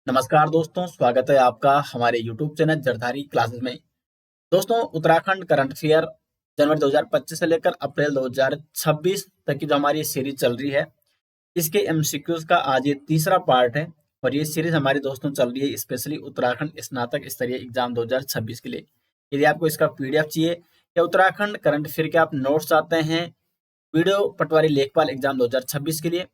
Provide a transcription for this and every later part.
नमस्कार दोस्तों, स्वागत है आपका हमारे YouTube चैनल जरधारी क्लासेस में। दोस्तों, उत्तराखंड करंट अफेयर जनवरी 2025 से लेकर अप्रैल 2026 तक की जो हमारी सीरीज चल रही है, इसके एमसीक्यूज का आज ये तीसरा पार्ट है। और ये सीरीज हमारी दोस्तों चल रही है स्पेशली उत्तराखंड स्नातक स्तरीय एग्जाम 2026 के लिए। यदि आपको इसका पीडीएफ चाहिए या उत्तराखंड करंट अफेयर के आप नोट्स चाहते हैं वीडियो पटवारी लेखपाल एग्जाम 2026 के लिए,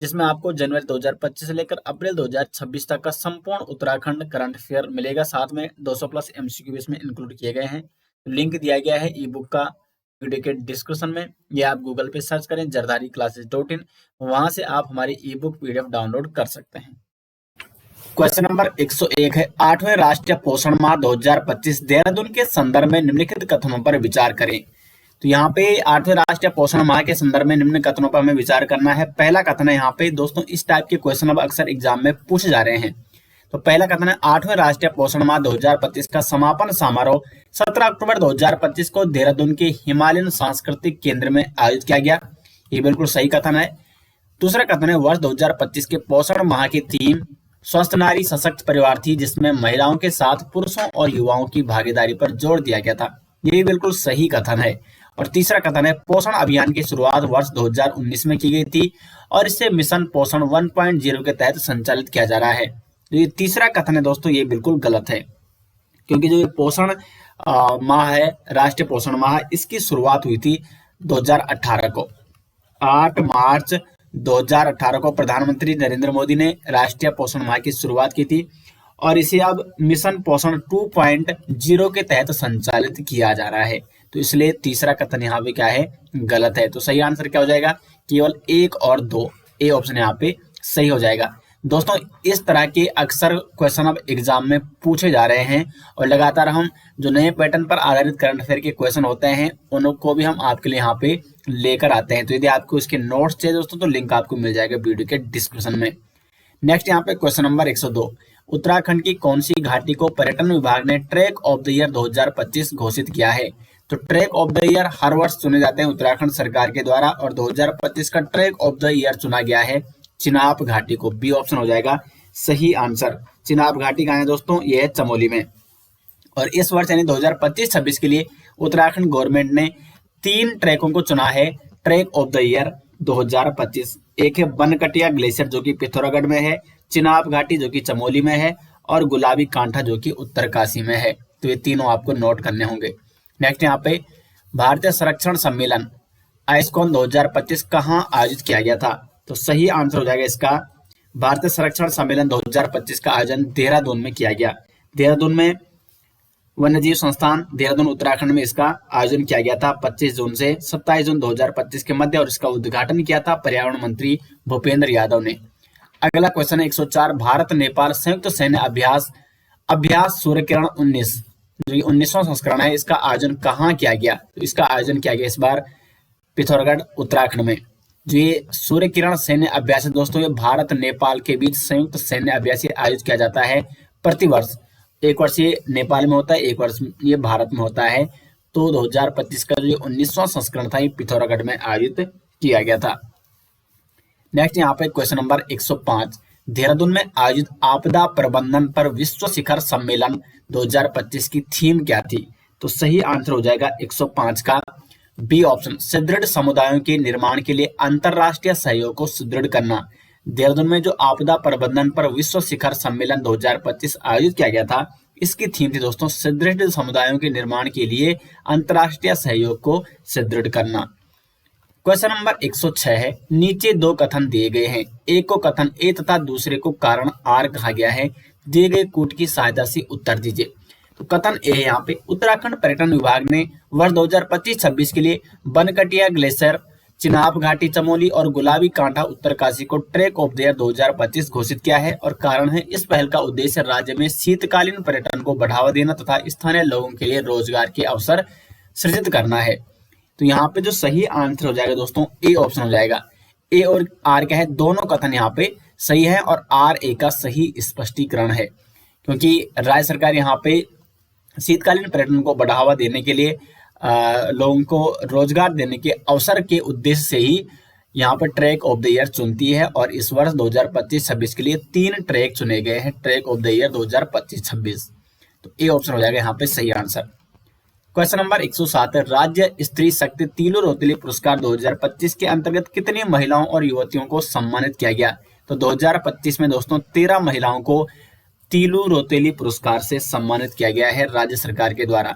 जिसमें आपको जनवरी 2025 से लेकर अप्रैल 2026 तक का संपूर्ण उत्तराखंड करंट अफेयर मिलेगा। साथ में 200 प्लस एमसीक्यू इसमें इंक्लूड किए गए हैं। लिंक दिया गया है ई बुक का वीडियो के डिस्क्रिप्शन में, या आप गूगल पे सर्च करें जरदारी classes.in, वहां से आप हमारी ई बुक पीडीएफ डाउनलोड कर सकते हैं। क्वेश्चन नंबर 101 है, 8वें राष्ट्रीय पोषण माह 2025 देहरादून के संदर्भ में निम्नलिखित कथनों पर विचार करें। तो यहाँ पे 8वें राष्ट्रीय पोषण माह के संदर्भ में निम्न कथनों पर हमें विचार करना है। पहला कथन है यहाँ पे दोस्तों, इस टाइप के क्वेश्चन अब अक्सर एग्जाम में पूछे जा रहे हैं। तो पहला कथन है, 8वें राष्ट्रीय पोषण माह 2025 का समापन समारोह 17 अक्टूबर 2025 को देहरादून के हिमालयन सांस्कृतिक केंद्र में आयोजित किया गया। ये बिल्कुल सही कथन है। दूसरा कथन है, वर्ष 2025 के पोषण माह की थीम स्वस्थ नारी सशक्त परिवार थी, जिसमें महिलाओं के साथ पुरुषों और युवाओं की भागीदारी पर जोर दिया गया था। ये भी बिल्कुल सही कथन है। और तीसरा कथन है, पोषण अभियान की शुरुआत वर्ष 2019 में की गई थी और इसे मिशन पोषण 1.0 के तहत संचालित किया जा रहा है। तो ये तीसरा कथन है दोस्तों, ये बिल्कुल गलत है, क्योंकि जो ये पोषण माह है, राष्ट्रीय पोषण माह, इसकी शुरुआत हुई थी 2018 को। 8 मार्च 2018 को प्रधानमंत्री नरेंद्र मोदी ने राष्ट्रीय पोषण माह की शुरुआत की थी और इसे अब मिशन पोषण 2.0 के तहत संचालित किया जा रहा है। तो इसलिए तीसरा कथन यहाँ पे क्या है, गलत है। तो सही आंसर क्या हो जाएगा, केवल 1 और 2, ए ऑप्शन यहाँ पे सही हो जाएगा। दोस्तों, इस तरह के अक्सर क्वेश्चन अब एग्जाम में पूछे जा रहे हैं और लगातार हम जो नए पैटर्न पर आधारित करंट अफेयर के क्वेश्चन होते हैं उनको भी हम आपके लिए यहाँ पे लेकर आते हैं। तो यदि आपको इसके नोट्स चाहिए दोस्तों, तो लिंक आपको मिल जाएगा वीडियो के डिस्क्रिप्शन में। नेक्स्ट यहाँ पे क्वेश्चन नंबर 102, उत्तराखंड की कौन सी घाटी को पर्यटन विभाग ने ट्रैक ऑफ द ईयर 2025 घोषित किया है। तो ट्रैक ऑफ द ईयर हर वर्ष चुने जाते हैं उत्तराखंड सरकार के द्वारा, और 2025 का ट्रैक ऑफ द ईयर चुना गया है चिनाब घाटी को। बी ऑप्शन हो जाएगा सही आंसर। चिनाब घाटी कहाँ है दोस्तों, ये है चमोली में। और इस वर्ष यानी 2025-26 के लिए उत्तराखंड गवर्नमेंट ने 3 ट्रैकों को चुना है ट्रैक ऑफ द ईयर 2025। एक है बनकटिया ग्लेशियर जो कि पिथौरागढ़ में है, चिनाब घाटी जो कि चमोली में है, और गुलाबी कांठा जो कि उत्तरकाशी में है। तो ये तीनों आपको नोट करने होंगे। नेक्स्ट यहाँ पे, भारतीय संरक्षण सम्मेलन आइस्कॉन 2025 कहाँ आयोजित किया गया था। तो सही आंसर हो जाएगा इसका, भारतीय संरक्षण सम्मेलन 2025 का आयोजन देहरादून में किया गया। देहरादून में वन्यजीव संस्थान देहरादून उत्तराखंड में इसका आयोजन किया गया था 25 जून से 27 जून 2025 के मध्य, और इसका उद्घाटन किया था पर्यावरण मंत्री भूपेंद्र यादव ने। अगला क्वेश्चन है 104, भारत नेपाल संयुक्त सैन्य अभ्यास सूर्य किरण 19 जो 19वां संस्करण है, इसका आयोजन कहाँ किया गया। तो इसका आयोजन किया गया इस बार पिथौरागढ़ उत्तराखंड में। जो ये सूर्य किरण सैन्य अभ्यास है दोस्तों, ये भारत नेपाल के बीच संयुक्त सैन्य अभ्यास आयोजित किया जाता है प्रतिवर्ष। एक वर्ष ये नेपाल में होता है, एक वर्ष ये भारत में होता है। तो 2025 का जो 19वां संस्करण था, ये पिथौरागढ़ में आयोजित किया गया था। नेक्स्ट यहाँ पे क्वेश्चन नंबर 105, देहरादून में आयोजित आपदा प्रबंधन पर विश्व शिखर सम्मेलन 2025 की थीम क्या थी। तो सही आंसर हो जाएगा 105 का बी ऑप्शन, सुदृढ़ समुदायों के निर्माण के लिए अंतरराष्ट्रीय सहयोग को सुदृढ़ करना। देहरादून में जो आपदा प्रबंधन पर विश्व शिखर सम्मेलन 2025 आयोजित किया गया था, इसकी थीम थी दोस्तों सुदृढ़ समुदायों के निर्माण के लिए अंतरराष्ट्रीय सहयोग को सुदृढ़ करना। क्वेश्चन नंबर 106 है, नीचे 2 कथन दिए गए हैं, एक को कथन ए तथा दूसरे को कारण आर कहा गया है, दिए गए कूट की सहायता से उत्तर दीजिए। तो कथन ए है यहाँ पे, उत्तराखंड पर्यटन विभाग ने वर्ष 2025-26 के लिए बनकटिया ग्लेशियर, चिनाब घाटी चमोली और गुलाबी कांठा उत्तरकाशी को ट्रैक ऑफ द ईयर 2025 घोषित किया है। और कारण है, इस पहल का उद्देश्य राज्य में शीतकालीन पर्यटन को बढ़ावा देना तथा स्थानीय लोगों के लिए रोजगार के अवसर सृजित करना है। तो यहाँ पे जो सही आंसर हो जाएगा दोस्तों, ए ऑप्शन हो जाएगा। ए और आर क्या है, दोनों कथन यहाँ पे सही है, और आर ए का सही स्पष्टीकरण है, क्योंकि राज्य सरकार यहाँ पे शीतकालीन पर्यटन को बढ़ावा देने के लिए लोगों को रोजगार देने के अवसर के उद्देश्य से ही यहाँ पर ट्रैक ऑफ द ईयर चुनती है और इस वर्ष 2025-26 के लिए 3 ट्रैक चुने गए हैं, ट्रैक ऑफ द ईयर 2025-26। तो ए ऑप्शन हो जाएगा यहाँ पे सही आंसर। क्वेश्चन नंबर 107 है, राज्य स्त्री शक्ति तीलू रोतेली पुरस्कार 2025 के अंतर्गत कितनी महिलाओं और युवतियों को सम्मानित किया गया? तो 2025 में दोस्तों 13 महिलाओं को तीलू रोतेली पुरस्कार से सम्मानित किया गया है राज्य सरकार के द्वारा।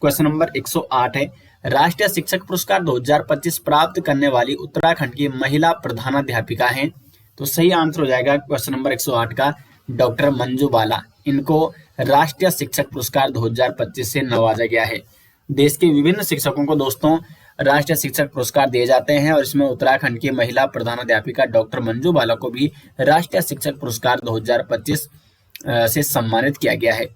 क्वेश्चन नंबर 108 है, राष्ट्रीय शिक्षक पुरस्कार 2025 प्राप्त करने वाली उत्तराखंड की महिला प्रधानाध्यापिका हैं? तो सही आंसर हो जाएगा क्वेश्चन नंबर 108 का डॉक्टर मंजू बाला। इनको राष्ट्रीय शिक्षक पुरस्कार 2025 से नवाजा गया है। देश के विभिन्न शिक्षकों को दोस्तों राष्ट्रीय शिक्षक पुरस्कार दिए जाते हैं और इसमें उत्तराखंड की महिला प्रधानाध्यापिका डॉक्टर मंजू बाला को भी राष्ट्रीय शिक्षक पुरस्कार 2025 से सम्मानित किया गया है।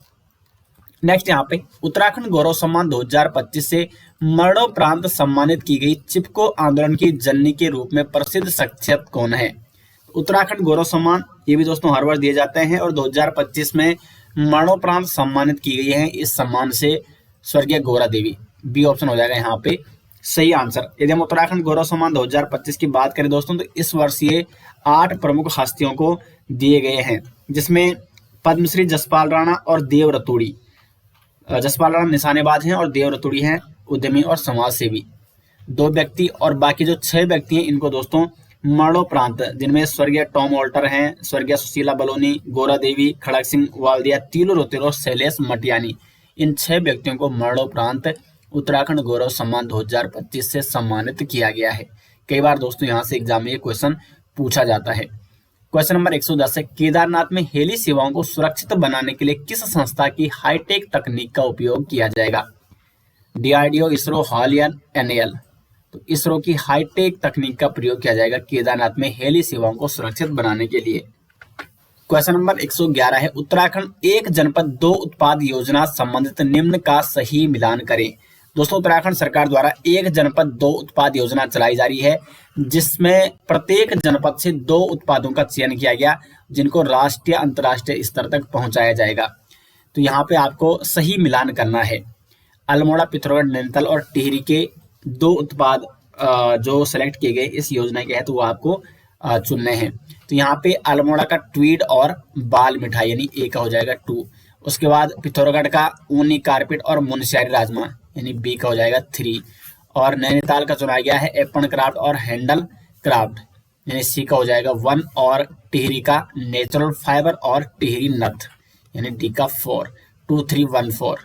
नेक्स्ट यहाँ पे उत्तराखंड गौरव सम्मान 2025 से मरणोपरांत सम्मानित की गई चिपको आंदोलन की जननी के रूप में प्रसिद्ध शख्सियत कौन है? उत्तराखंड गौरव सम्मान ये भी दोस्तों हर वर्ष दिए जाते हैं और 2025 में मरणोपरांत सम्मानित की गई है इस सम्मान से स्वर्गीय गौरा देवी। बी ऑप्शन हो जाएगा यहाँ पे सही आंसर। यदि हम उत्तराखंड गौरव सम्मान 2025 की बात करें दोस्तों तो इस वर्ष ये 8 प्रमुख हस्तियों को दिए गए हैं, जिसमें पद्मश्री जसपाल राणा और देव रतूड़ी। जसपाल राणा निशानेबाज हैं और देव रतूड़ी हैं उद्यमी और समाज सेवी 2 व्यक्ति, और बाकी जो 6 व्यक्ति हैं इनको दोस्तों मरणोपरांत, जिनमें स्वर्गीय टॉम वॉल्टर हैं, स्वर्गीय सुशीला बलोनी, गौरा देवी, खड़क सिंह वाल्दिया, तीलू रोतेलो, शैलेश मटियानी, इन 6 व्यक्तियों को मरणोपरांत उत्तराखंड गौरव सम्मान 2025 से सम्मानित किया गया है। कई बार दोस्तों यहाँ से एग्जाम में ये क्वेश्चन पूछा जाता है। क्वेश्चन नंबर 110 है, केदारनाथ में हेली सेवाओं को सुरक्षित बनाने के लिए किस संस्था की हाईटेक तकनीक का उपयोग किया जाएगा? डीआरडीओ, इसरो, हॉल या एनएल? तो इसरो की हाईटेक तकनीक का प्रयोग किया जाएगा केदारनाथ में हेली सेवाओं को सुरक्षित बनाने के लिए। क्वेश्चन नंबर 111 है, उत्तराखंड एक जनपद 2 उत्पाद योजना संबंधित निम्न का सही मिलान करें। दोस्तों उत्तराखंड सरकार द्वारा एक जनपद 2 उत्पाद योजना चलाई जा रही है, जिसमें प्रत्येक जनपद से 2 उत्पादों का चयन किया गया जिनको राष्ट्रीय अंतर्राष्ट्रीय स्तर तक पहुंचाया जाएगा। तो यहाँ पे आपको सही मिलान करना है। अल्मोड़ा, पिथौरागढ़, नैनीताल और टिहरी के 2 उत्पाद जो सेलेक्ट किए गए इस योजना के तहत वो आपको चुनने हैं। तो यहाँ पे अल्मोड़ा का ट्वीड और बाल मिठाई यानी ए का हो जाएगा 2। उसके बाद पिथौरागढ़ का ऊनी कारपेट और मुनस्यारी राजमा यानी बी का हो जाएगा 3। और नैनीताल का चुना गया है एप्पन क्राफ्ट और हैंडल क्राफ्ट यानी सी का हो जाएगा 1। और टिहरी का नेचुरल फाइबर और टिहरी नथ यानी डी का 4, 2, 3, 1, 4।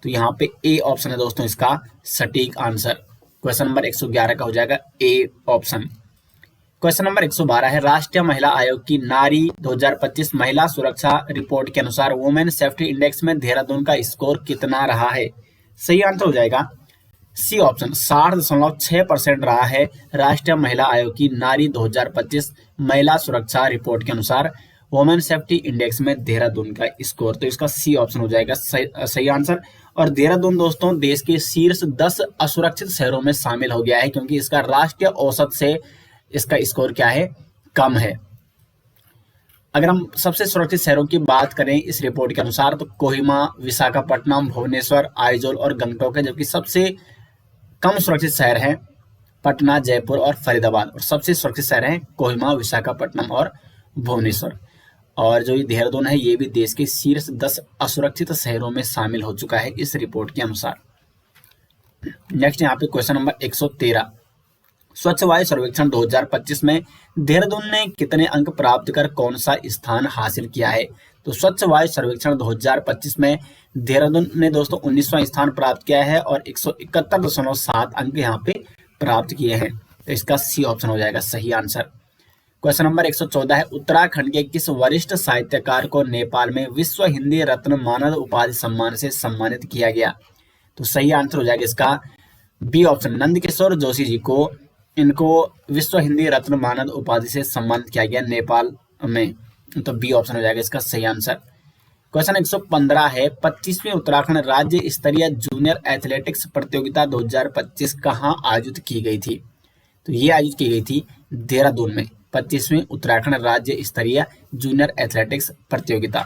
तो यहाँ पे ए ऑप्शन है दोस्तों इसका सटीक आंसर। क्वेश्चन नंबर 111 का हो जाएगा ए ऑप्शन। क्वेश्चन नंबर 112 है, राष्ट्रीय महिला आयोग की नारी 2025 महिला सुरक्षा रिपोर्ट के अनुसार वुमेन सेफ्टी इंडेक्स में देहरादून का स्कोर कितना रहा है? सही आंसर हो जाएगा सी ऑप्शन, 60.6% रहा है। राष्ट्रीय महिला आयोग की नारी 2025 महिला सुरक्षा रिपोर्ट के अनुसार वुमेन सेफ्टी इंडेक्स में देहरादून का स्कोर, तो इसका सी ऑप्शन हो जाएगा सही आंसर। और देहरादून दोस्तों देश के शीर्ष 10 असुरक्षित शहरों में शामिल हो गया है, क्योंकि इसका राष्ट्रीय औसत से इसका स्कोर क्या है, कम है। अगर हम सबसे सुरक्षित शहरों की बात करें इस रिपोर्ट के अनुसार तो कोहिमा, विशाखापट्टनम, भुवनेश्वर, आइजोल और गंगटोक है, जबकि सबसे कम सुरक्षित शहर हैं पटना, जयपुर और फरीदाबाद, और सबसे सुरक्षित शहर हैं कोहिमा, विशाखापट्टनम और भुवनेश्वर। और जो ये देहरादून है ये भी देश के शीर्ष 10 असुरक्षित शहरों में शामिल हो चुका है इस रिपोर्ट के अनुसार। नेक्स्ट यहाँ पे क्वेश्चन नंबर 113, स्वच्छ वायु सर्वेक्षण 2025 में देहरादून ने कितने अंक प्राप्त कर कौन सा स्थान हासिल किया है? तो स्वच्छ वायु सर्वेक्षण 2025 में देहरादून ने दोस्तों 19वां स्थान प्राप्त किया है और 171.7 अंक यहाँ पे प्राप्त किए हैं, तो इसका सी ऑप्शन हो जाएगा सही आंसर। क्वेश्चन नंबर 114 है, उत्तराखंड के किस वरिष्ठ साहित्यकार को नेपाल में विश्व हिंदी रत्न मानद उपाधि सम्मान से सम्मानित किया गया? तो सही आंसर हो जाएगा इसका बी ऑप्शन, नंदकिशोर जोशी जी को इनको विश्व हिंदी रत्न मानद उपाधि से सम्मानित किया गया नेपाल में, तो बी ऑप्शन हो जाएगा इसका सही आंसर। क्वेश्चन 115 है, 25वीं उत्तराखंड राज्य स्तरीय जूनियर एथलेटिक्स प्रतियोगिता 2025 कहाँ आयोजित की गई थी? तो ये आयोजित की गई थी देहरादून में, 25वीं उत्तराखंड राज्य स्तरीय जूनियर एथलेटिक्स प्रतियोगिता।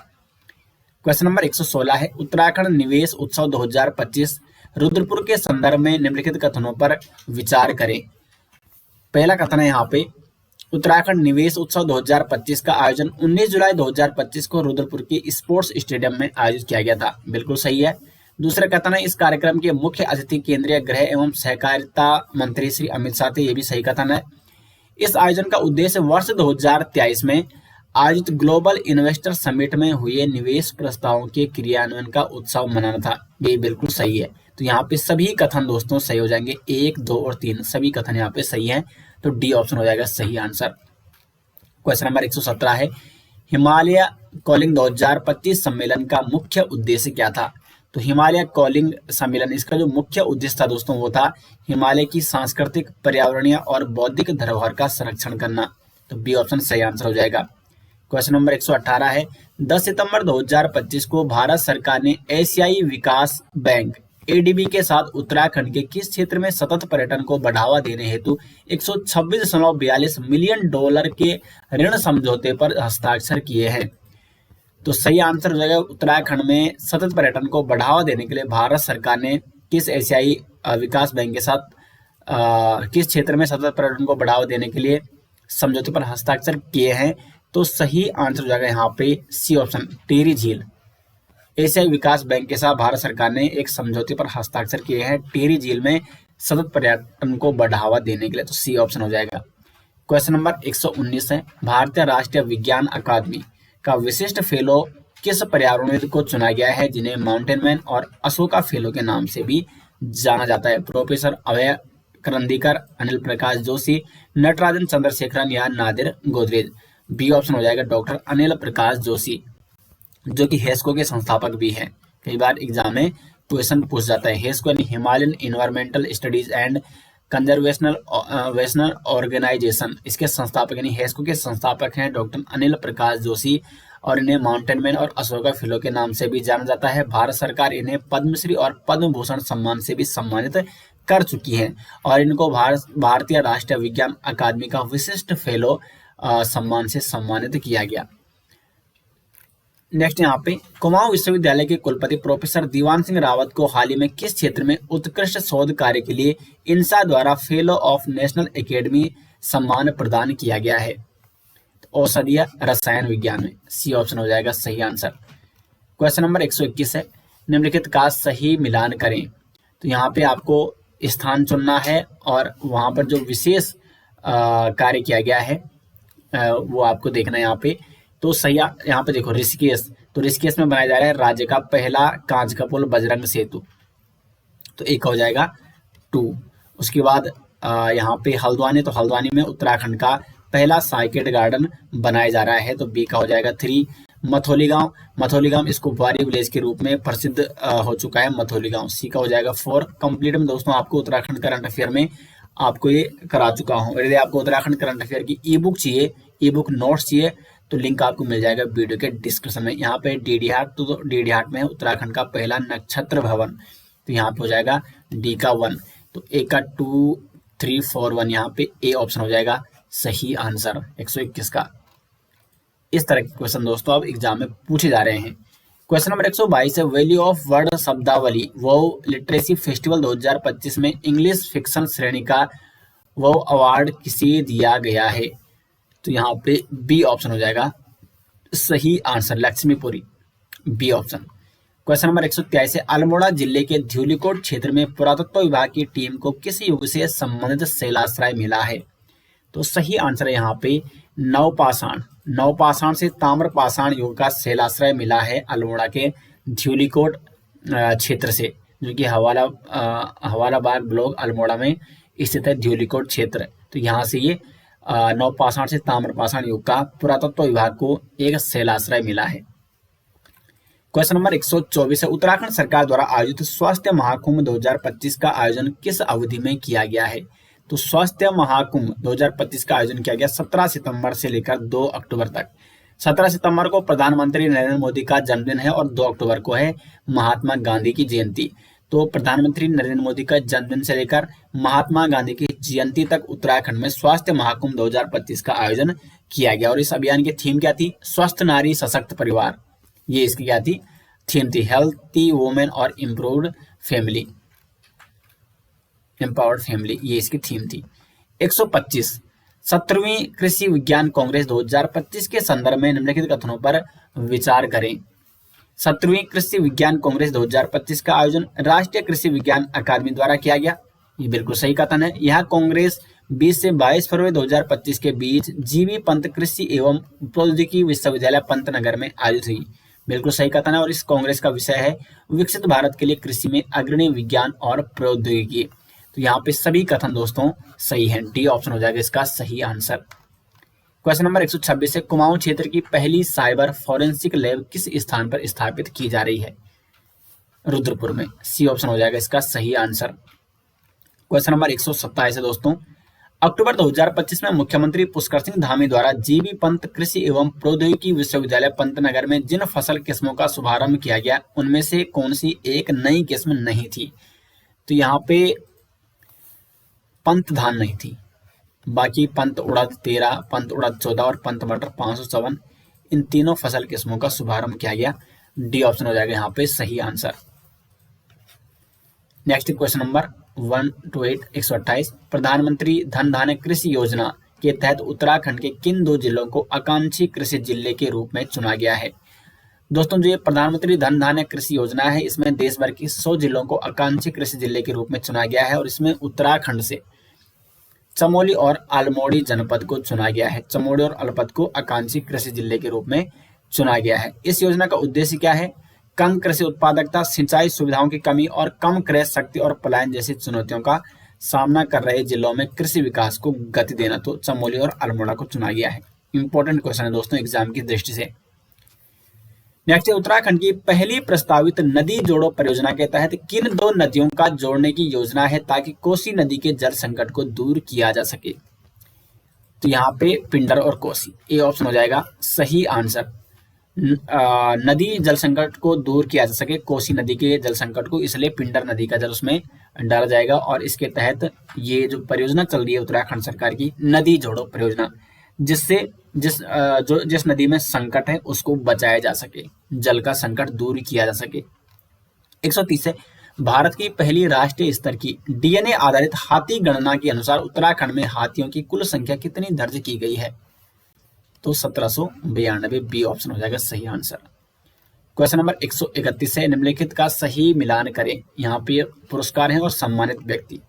क्वेश्चन नंबर 116 है, उत्तराखंड निवेश उत्सव 2025 रुद्रपुर के संदर्भ में निम्नलिखित कथनों पर विचार करें। पहला कथन है यहाँ पे, उत्तराखंड निवेश उत्सव 2025 का आयोजन 19 जुलाई 2025 को रुद्रपुर के स्पोर्ट्स स्टेडियम में आयोजित किया गया था। बिल्कुल सही है। दूसरा कथन है, इस कार्यक्रम के मुख्य अतिथि केंद्रीय गृह एवं सहकारिता मंत्री श्री अमित शाह थे। ये भी सही कथन है। इस आयोजन का उद्देश्य वर्ष 2023 में आयोजित ग्लोबल इन्वेस्टर समिट में हुए निवेश प्रस्तावों के क्रियान्वयन का उत्सव मनाना था। ये बिल्कुल सही है। तो यहाँ पे सभी कथन दोस्तों सही हो जाएंगे, 1, 2 और 3 सभी कथन यहाँ पे सही हैं। तो डी ऑप्शन हो जाएगा सही आंसर। क्वेश्चन नंबर 117 है, हिमालय कॉलिंग 2025 सम्मेलन का मुख्य उद्देश्य क्या था? तो हिमालय कॉलिंग सम्मेलन, इसका जो मुख्य उद्देश्य था दोस्तों वो था हिमालय की सांस्कृतिक, पर्यावरणीय और बौद्धिक धरोहर का संरक्षण करना। तो बी ऑप्शन सही आंसर हो जाएगा। क्वेश्चन नंबर 118 है, 10 सितंबर 2025 को भारत सरकार ने एशियाई विकास बैंक एडीबी के साथ उत्तराखंड के किस क्षेत्र में सतत पर्यटन को बढ़ावा देने हेतु 126.42 मिलियन डॉलर के ऋण समझौते पर हस्ताक्षर किए हैं? तो सही आंसर हो जाएगा, उत्तराखंड में सतत पर्यटन को बढ़ावा देने के लिए भारत सरकार ने किस एशियाई विकास बैंक के साथ किस क्षेत्र में सतत पर्यटन को बढ़ावा देने के लिए समझौते पर हस्ताक्षर किए हैं? तो सही आंसर हो जाएगा यहाँ पे सी ऑप्शन, टिहरी झील। एशियाई विकास बैंक के साथ भारत सरकार ने एक समझौते पर हस्ताक्षर किए हैं टिहरी झील में सतत पर्यटन को बढ़ावा देने के लिए। तो सी ऑप्शन हो जाएगा। क्वेश्चन नंबर 119 है, भारतीय राष्ट्रीय विज्ञान अकादमी का विशिष्ट फेलो किस पर्यावरणविद को चुना गया है जिन्हें माउंटेन मैन और अशोका फेलो के नाम से भी जाना जाता है? प्रोफेसर अभय करंदीकर, अनिल प्रकाश जोशी, नटराजन चंद्रशेखरन या नादिर गोदरेज? बी ऑप्शन हो जाएगा डॉक्टर अनिल प्रकाश जोशी, जो कि हेस्को के संस्थापक भी हैं। कई बार एग्जाम में क्वेश्चन पूछ जाता है। हेस्को यानी Himalayan environmental studies and conservational organization, इसके संस्थापक यानी हेस्को के संस्थापक हैं डॉक्टर अनिल प्रकाश जोशी, और इन्हें माउंटेन मैन और अशोका फेलो के नाम से भी जाना जाता है। भारत सरकार इन्हें पद्मश्री और पद्म भूषण सम्मान से भी सम्मानित कर चुकी है और इनको भारतीय राष्ट्रीय विज्ञान अकादमी का विशिष्ट फेलो सम्मान से सम्मानित किया गया। नेक्स्ट यहाँ पे, कुमाऊं विश्वविद्यालय के कुलपति प्रोफेसर दीवान सिंह रावत को हाल ही में किस क्षेत्र में उत्कृष्ट शोध कार्य के लिए इनसा द्वारा फेलो ऑफ नेशनल एकेडमी सम्मान प्रदान किया गया है? औषधीय रसायन विज्ञान में। सी ऑप्शन हो जाएगा सही आंसर। क्वेश्चन नंबर 121 है, निम्नलिखित का सही मिलान करें। तो यहाँ पे आपको स्थान चुनना है और वहां पर जो विशेष कार्य किया गया है वो आपको देखना है यहाँ पे। तो सही यहाँ पे देखो ऋषिकेश, तो ऋषिकेश में बनाया जा रहा है राज्य का पहला कांच का पुल बजरंग सेतु, तो एक हो जाएगा 2। उसके बाद यहाँ पे हल्द्वानी, तो हल्द्वानी में उत्तराखंड का पहला साइकिड गार्डन बनाया जा रहा है, तो बी का हो जाएगा 3। मथोली गांव इसको वारी विलेज के रूप में प्रसिद्ध हो चुका है मथोली गांव, सी का हो जाएगा 4। कंप्लीट में दोस्तों आपको उत्तराखंड करंट अफेयर में आपको ये करा चुका हूँ। यदि आपको उत्तराखंड करंट अफेयर की ई बुक चाहिए, ई बुक नोट्स चाहिए, तो लिंक आपको मिल जाएगा वीडियो के डिस्क्रिप्शन में। यहाँ पे डीडी हाट, तो डीडी हाट में है उत्तराखंड का पहला नक्षत्र भवन, तो यहाँ पे हो जाएगा डी का 1। तो ए का 2, 3, 4, 1, यहाँ पे ए ऑप्शन हो जाएगा सही आंसर 121 का। इस तरह के क्वेश्चन दोस्तों अब एग्जाम में पूछे जा रहे हैं। क्वेश्चन नंबर 122 है, वैल्यू ऑफ वर्ड शब्दावली वो लिटरेसी फेस्टिवल 2025 में इंग्लिश फिक्शन श्रेणी का वो अवार्ड किसे दिया गया है? तो यहाँ पे बी ऑप्शन हो जाएगा सही answer, Laxmipuri, B option. Question number 123 है, अल्मोड़ा जिले के धौलीकोट क्षेत्र में पुरातत्व विभाग की टीम को किस युग से संबंधित शैलाश्रय मिला है? तो सही आंसर है यहाँ पे नवपाषाण से ताम्रपाषाण युग का शैलाश्रय मिला है अल्मोड़ा के धौलीकोट क्षेत्र से, जो कि हवालाबाग ब्लॉक अल्मोड़ा में स्थित है धौलीकोट क्षेत्र। तो यहाँ से ये नवपाषाण से ताम्रपाषाण युग का पुरातत्व विभाग को एक शैलाश्रय मिला है। क्वेश्चन नंबर 124 है, उत्तराखंड सरकार द्वारा आयोजित स्वास्थ्य महाकुंभ 2025 का आयोजन किस अवधि में किया गया है? तो स्वास्थ्य महाकुंभ 2025 का आयोजन किया गया 17 सितंबर से लेकर 2 अक्टूबर तक। 17 सितंबर को प्रधानमंत्री नरेंद्र मोदी का जन्मदिन है और 2 अक्टूबर को है महात्मा गांधी की जयंती। तो प्रधानमंत्री नरेंद्र मोदी का जन्मदिन से लेकर महात्मा गांधी की जयंती तक उत्तराखंड में स्वास्थ्य महाकुंभ 2025 का आयोजन किया गया। और इस अभियान की थीम क्या थी? स्वस्थ नारी सशक्त परिवार, ये इसकी क्या थी? थीम थी। हेल्थी वुमेन और एम्पावर्ड फैमिली, ये इसकी थीम थी। 125 17वीं कृषि विज्ञान कांग्रेस 2025 के संदर्भ में निम्नलिखित कथनों पर विचार करें। 17वीं कृषि विज्ञान कांग्रेस 2025 का आयोजन राष्ट्रीय कृषि विज्ञान अकादमी द्वारा किया गया। ये बिल्कुल सही कथन है। यह कांग्रेस 20 से 22 फरवरी 2025 के बीच जीबी पंत कृषि एवं प्रौद्योगिकी विश्वविद्यालय पंतनगर में आयोजित हुई। बिल्कुल सही कथन है। और इस कांग्रेस का विषय है विकसित भारत के लिए कृषि में अग्रणी विज्ञान और प्रौद्योगिकी। तो यहाँ पे सभी कथन दोस्तों सही है। डी ऑप्शन हो जाएगा इसका सही आंसर। क्वेश्चन नंबर 126 है, कुमाऊं क्षेत्र की पहली साइबर फॉरेंसिक लैब किस स्थान पर स्थापित की जा रही है? रुद्रपुर में। सी ऑप्शन हो जाएगा इसका सही आंसर। क्वेश्चन नंबर 127 है दोस्तों, अक्टूबर 2025 में मुख्यमंत्री पुष्कर सिंह धामी द्वारा जीबी पंत कृषि एवं प्रौद्योगिकी विश्वविद्यालय पंतनगर में जिन फसल किस्मों का शुभारंभ किया गया उनमें से कौन सी एक नई किस्म नहीं थी? तो यहाँ पे पंत धान नहीं थी, बाकी पंत उड़द 13, पंत उड़द 14 और पंत मटर 554 इन तीनों फसल किस्मों का शुभारंभ किया गया। डी ऑप्शन हो जाएगा यहाँ पे सही आंसर। नेक्स्ट क्वेश्चन नंबर 128 प्रधानमंत्री धन धान्य कृषि योजना के तहत उत्तराखंड के किन 2 जिलों को आकांक्षी कृषि जिले के रूप में चुना गया है? दोस्तों जो ये प्रधानमंत्री धन धान्य कृषि योजना है इसमें देश भर के 100 जिलों को आकांक्षी कृषि जिले के रूप में चुना गया है और इसमें उत्तराखंड से चमोली और अल्मोड़ी जनपद को चुना गया है। चमोली और अल्पत को आकांक्षी कृषि जिले के रूप में चुना गया है। इस योजना का उद्देश्य क्या है? कम कृषि उत्पादकता, सिंचाई सुविधाओं की कमी और कम क्रय शक्ति और पलायन जैसी चुनौतियों का सामना कर रहे जिलों में कृषि विकास को गति देना। तो चमोली और अल्मोड़ा को चुना गया है। इंपॉर्टेंट क्वेश्चन है दोस्तों एग्जाम की दृष्टि से। नेक्स्ट है, उत्तराखंड की पहली प्रस्तावित नदी जोड़ो परियोजना के तहत किन 2 नदियों का जोड़ने की योजना है ताकि कोसी नदी के जल संकट को दूर किया जा सके? तो यहाँ पे पिंडर और कोसी। ए ऑप्शन हो जाएगा सही आंसर। नदी जल संकट को दूर किया जा सके, कोसी नदी के जल संकट को, इसलिए पिंडर नदी का जल उसमें डाला जाएगा और इसके तहत ये जो परियोजना चल रही है उत्तराखंड सरकार की नदी जोड़ो परियोजना, जिससे जिस नदी में संकट है उसको बचाया जा सके, जल का संकट दूर किया जा सके। 130 है, भारत की पहली राष्ट्रीय स्तर की डीएनए आधारित हाथी गणना के अनुसार उत्तराखंड में हाथियों की कुल संख्या कितनी दर्ज की गई है? तो 1792। बी ऑप्शन हो जाएगा सही आंसर। क्वेश्चन नंबर 131 है, निम्नलिखित का सही मिलान करें। यहाँ पे पुरस्कार है और सम्मानित व्यक्ति,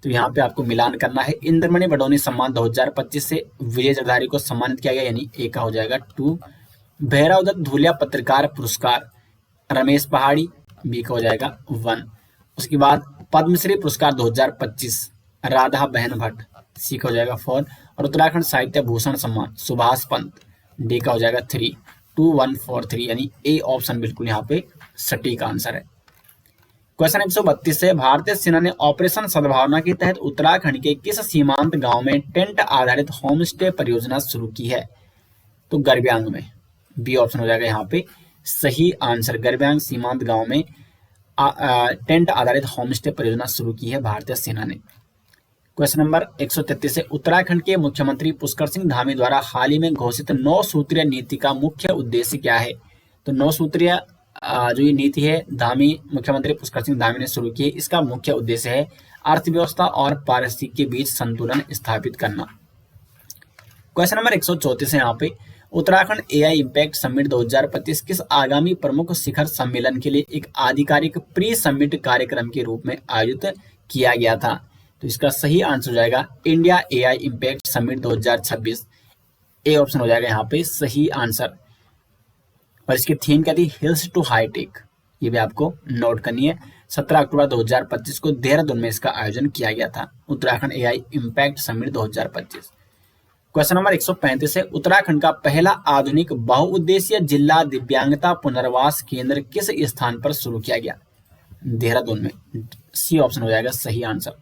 तो यहाँ पे आपको मिलान करना है। इंद्रमणि बडोनी सम्मान 2025 से विजय जरधारी को सम्मानित किया गया, यानी ए का हो जाएगा 2। भैरव दत्त धूलिया पत्रकार पुरस्कार रमेश पहाड़ी, बी का हो जाएगा 1। उसके बाद पद्मश्री पुरस्कार 2025 राधा बहन भट्ट, सी का हो जाएगा 4। और उत्तराखंड साहित्य भूषण सम्मान सुभाष पंत, डी का हो जाएगा 3। 2143 यानी ए ऑप्शन बिल्कुल यहाँ पे सटीक आंसर है। क्वेश्चन 132 है, भारतीय सेना ने ऑपरेशन सद्भावना के तहत उत्तराखंड के किस सीमांत गांव में टेंट आधारित होम स्टे परियोजना शुरू की है? तो गरब्यांग में। बी ऑप्शन हो जाएगा यहाँ पे सही आंसर। गरब्यांग सीमांत गांव में टेंट आधारित होम स्टे परियोजना शुरू की है भारतीय सेना ने। क्वेश्चन नंबर 133 है, उत्तराखंड के मुख्यमंत्री पुष्कर सिंह धामी द्वारा हाल ही में घोषित 9 सूत्रीय नीति का मुख्य उद्देश्य क्या है? तो 9 सूत्रीय जो ये नीति है धामी मुख्यमंत्री पुष्कर सिंह धामी ने शुरू की है, इसका मुख्य उद्देश्य है अर्थव्यवस्था और पारिस्थितिकी के बीच संतुलन स्थापित करना। क्वेश्चन नंबर 134 है, यहाँ पे उत्तराखंड एआई इम्पैक्ट समिट 2025 किस आगामी प्रमुख शिखर सम्मेलन के लिए एक आधिकारिक प्री समिट कार्यक्रम के रूप में आयोजित किया गया था? तो इसका सही आंसर हो जाएगा India AI impact summit 2026। A option हो जाएगा यहाँ पे सही आंसर। और इसकी थीम क्या थी? हिल्स टू हाईटेक, ये भी आपको नोट करनी है। 17 अक्टूबर 2025 को देहरादून में इसका आयोजन किया गया था, Uttarakhand AI impact summit 2025। Question number 135 है, उत्तराखंड का पहला आधुनिक बहुउद्देशीय जिला दिव्यांगता पुनर्वास केंद्र किस स्थान पर शुरू किया गया? देहरादून में। सी ऑप्शन हो जाएगा सही आंसर।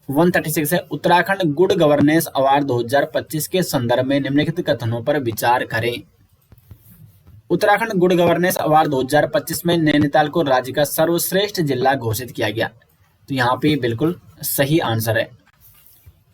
136 है, उत्तराखंड गुड गवर्नेंस अवार्ड 2025 के संदर्भ में निम्नलिखित कथनों पर विचार करें। उत्तराखंड गुड गवर्नेंस अवार्ड 2025 में नैनीताल को राज्य का सर्वश्रेष्ठ जिला घोषित किया गया, तो यहाँ पे बिल्कुल सही आंसर है।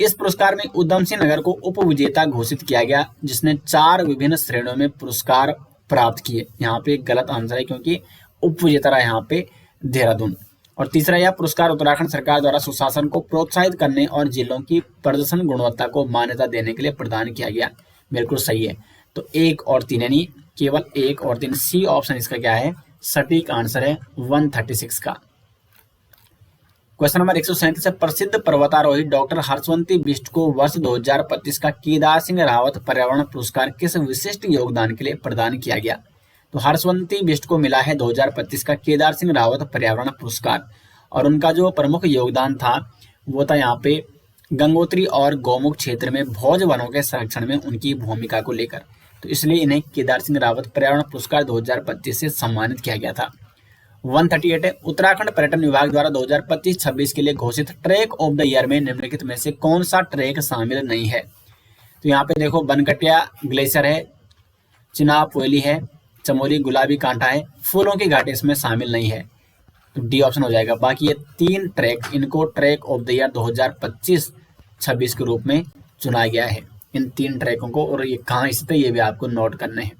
इस पुरस्कार में उधम सिंह नगर को उप विजेता घोषित किया गया, जिसने 4 विभिन्न श्रेणियों में पुरस्कार प्राप्त किए। यहाँ पे गलत आंसर है क्योंकि उप विजेता रहा यहाँ पे देहरादून। और तीसरा यह पुरस्कार उत्तराखंड सरकार द्वारा सुशासन को प्रोत्साहित करने और जिलों की प्रदर्शन गुणवत्ता को मान्यता देने के लिए प्रदान किया गया। बिल्कुल सही है। तो 1 और 3 यानी केवल 1 और 3, सी ऑप्शन इसका क्या है, सटीक आंसर है 136 का। क्वेश्चन नंबर 137 है, प्रसिद्ध पर्वतारोही डॉक्टर हर्षवंती बिष्ट को वर्ष 2025 का केदार सिंह रावत पर्यावरण पुरस्कार किस विशिष्ट योगदान के लिए प्रदान किया गया? तो हर्षवंती बिष्ट को मिला है 2025 का केदार सिंह रावत पर्यावरण पुरस्कार, और उनका जो प्रमुख योगदान था वो था यहाँ पे गंगोत्री और गौमुख क्षेत्र में भोज वनों के संरक्षण में उनकी भूमिका को लेकर, तो इसलिए इन्हें केदार सिंह रावत पर्यावरण पुरस्कार 2025 से सम्मानित किया गया था। 138 है, उत्तराखंड पर्यटन विभाग द्वारा 2025-26 के लिए घोषित ट्रैक ऑफ द ईयर में निम्नलिखित में से कौन सा ट्रैक शामिल नहीं है? तो यहाँ पे देखो बनकटिया ग्लेशियर है, चिनाब पोयली है, चमोली गुलाबी कांटा है, फूलों की घाटी इसमें शामिल नहीं है, तो डी ऑप्शन हो जाएगा। बाकी ये 3 ट्रैक, इनको ट्रैक ऑफ द ईयर 2025-26 के रूप में चुना गया है, इन 3 ट्रैकों को, और ये कहाँ स्थित है ये भी आपको नोट करने हैं।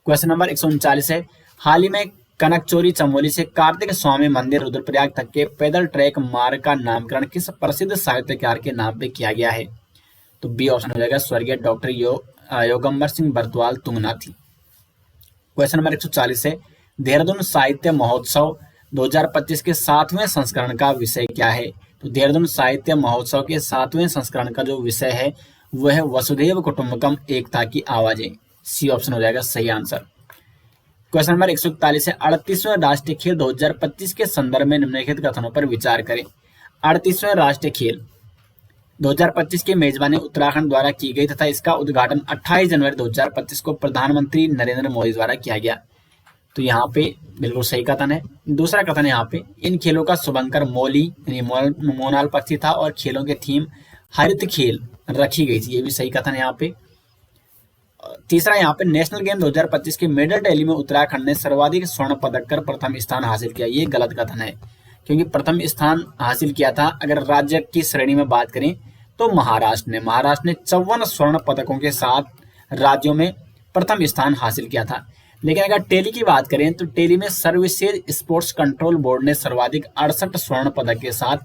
क्वेश्चन नंबर 139 है, हाल ही में कनकचोरी चमोली से कार्तिक स्वामी मंदिर रुद्रप्रयाग तक के पैदल ट्रैक मार्ग का नामकरण किस प्रसिद्ध साहित्यकार के नाम पे किया गया है? तो बी ऑप्शन हो जाएगा, स्वर्गीय doctor Yogambar Singh Bardwal Tunganathi. Question number 140 है, देहरादून साहित्य महोत्सव 2025 के 7वें संस्करण का विषय क्या है? तो देहरादून साहित्य महोत्सव के 7वें संस्करण का जो विषय है वह है वसुधैव कुटुंबकम, एकता की आवाजें। सी ऑप्शन हो जाएगा सही आंसर। क्वेश्चन नंबर 141 है, 38वें राष्ट्रीय खेल 2025 के संदर्भ में निम्नलिखित कथनों पर विचार करें। 38वें राष्ट्रीय खेल 2025 की मेजबानी उत्तराखंड द्वारा की गई तथा इसका उद्घाटन 28 जनवरी 2025 को प्रधानमंत्री नरेंद्र मोदी द्वारा किया गया। तो यहाँ पे बिल्कुल सही कथन है। दूसरा कथन यहाँ पे, इन खेलों का शुभंकर मौली यानी मोनाल पक्षी था और खेलों के थीम हरित खेल रखी गई थी, ये भी सही कथन है यहाँ पे। तीसरा यहाँ पे, नेशनल गेम 2025 के मेडल टैली में उत्तराखंड ने सर्वाधिक स्वर्ण पदक कर प्रथम स्थान हासिल किया, ये गलत कथन है, क्योंकि प्रथम स्थान हासिल किया था अगर राज्य की श्रेणी में बात करें तो महाराष्ट्र ने 54 स्वर्ण पदकों के साथ राज्यों में प्रथम स्थान हासिल किया था। लेकिन अगर टेली की बात करें तो टेली में सर्विसेज स्पोर्ट्स कंट्रोल बोर्ड ने सर्वाधिक 68 स्वर्ण पदक के साथ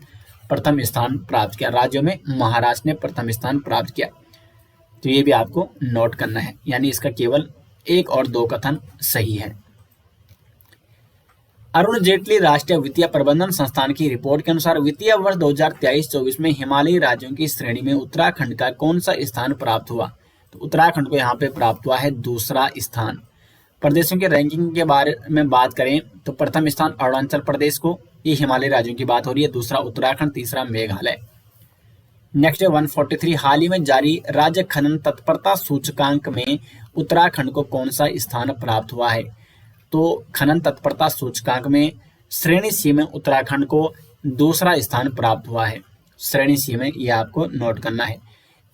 प्रथम स्थान प्राप्त किया, राज्यों में महाराष्ट्र ने प्रथम स्थान प्राप्त किया। तो ये भी आपको नोट करना है, यानी इसका केवल 1 और 2 कथन सही है। अरुण जेटली राष्ट्रीय वित्तीय प्रबंधन संस्थान की रिपोर्ट के अनुसार वित्तीय वर्ष 2023-24 में हिमालयी राज्यों की श्रेणी में उत्तराखंड का कौन सा स्थान प्राप्त हुआ? तो उत्तराखंड को यहाँ पे प्राप्त हुआ है दूसरा स्थान। प्रदेशों के रैंकिंग के बारे में बात करें तो प्रथम स्थान अरुणाचल प्रदेश को, ये हिमालयी राज्यों की बात हो रही है, दूसरा उत्तराखंड, तीसरा मेघालय। नेक्स्ट है 143, हाल ही में जारी राज्य खनन तत्परता सूचकांक में उत्तराखंड को कौन सा स्थान प्राप्त हुआ है? तो खनन तत्परता सूचकांक में श्रेणी सी में उत्तराखंड को दूसरा स्थान प्राप्त हुआ है, श्रेणी सी में, यह आपको नोट करना है।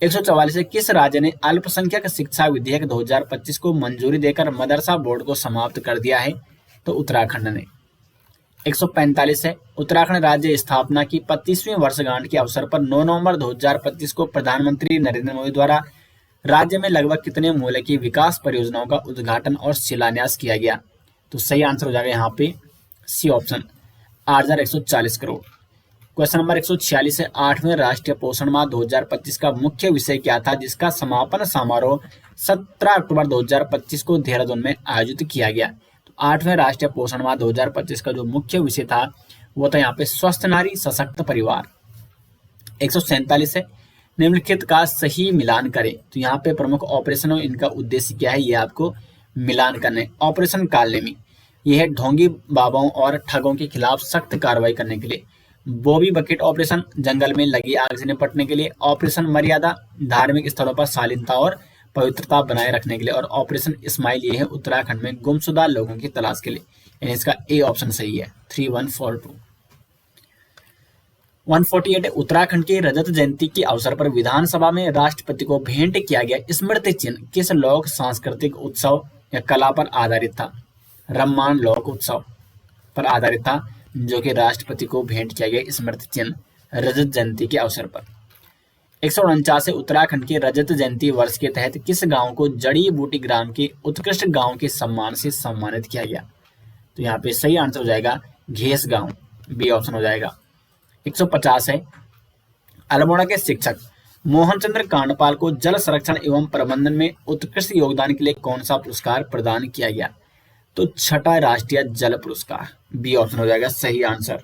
144, किस राज्य ने अल्पसंख्यक शिक्षा विधेयक 2025 को मंजूरी देकर मदरसा बोर्ड को समाप्त कर दिया है? तो उत्तराखंड ने। 145 है, उत्तराखंड राज्य स्थापना की 25वीं वर्षगांठ के अवसर पर 9 नवंबर 2025 को प्रधानमंत्री नरेंद्र मोदी द्वारा राज्य में लगभग कितने मूल्य की विकास परियोजनाओं का उद्घाटन और शिलान्यास किया गया? तो सही आंसर हो जाएगा यहाँ पे C option, 8,140 crore. Question number 146 है, 8वें राष्ट्रीय पोषण माह 2025 का मुख्य विषय क्या था जिसका समापन समारोह 17 अक्टूबर 2025 को देहरादून में आयोजित किया गया? 8वें राष्ट्रीय पोषण माह 2025 का जो मुख्य विषय था वो था यहाँ पे स्वस्थ नारी सशक्त परिवार। 147 है, निम्नलिखित का सही मिलान करें। तो यहाँ पे प्रमुख ऑपरेशन और इनका उद्देश्य क्या है ये आपको मिलान करने। ऑपरेशन कालनेमी, यह है ढोंगी बाबाओं और ठगों के खिलाफ सख्त कार्रवाई करने के लिए। बॉबी बकेट ऑपरेशन, जंगल में लगी आग से निपटने के लिए। ऑपरेशन मर्यादा, धार्मिक स्थलों पर शालीनता और पवित्रता बनाए रखने के लिए। और ऑपरेशन इस्माइल, ये है उत्तराखंड में गुमशुदा लोगों की तलाश के लिए, यानी इसका ए ऑप्शन सही है, 3142। 148 है, उत्तराखंड की रजत जयंती के अवसर पर विधानसभा में राष्ट्रपति को भेंट किया गया स्मृति चिन्ह किस लोक सांस्कृतिक उत्सव या कला पर आधारित था? रम्मान लोक उत्सव पर आधारित था, जो कि राष्ट्रपति को भेंट किया गया स्मृति चिन्ह रजत जयंती के अवसर पर। 149 उत्तराखंड के रजत जयंती वर्ष के तहत किस गांव को जड़ी बूटी ग्राम के उत्कृष्ट गांव के सम्मान से सम्मानित किया गया? तो यहाँ पे सही आंसर हो जाएगा घेस गांव, बी ऑप्शन हो जाएगा। 150 है, अल्मोड़ा के शिक्षक मोहन चंद्र कांडपाल को जल संरक्षण एवं प्रबंधन में उत्कृष्ट योगदान के लिए कौन सा पुरस्कार प्रदान किया गया? तो छठा राष्ट्रीय जल पुरस्कार, बी ऑप्शन हो जाएगा सही आंसर।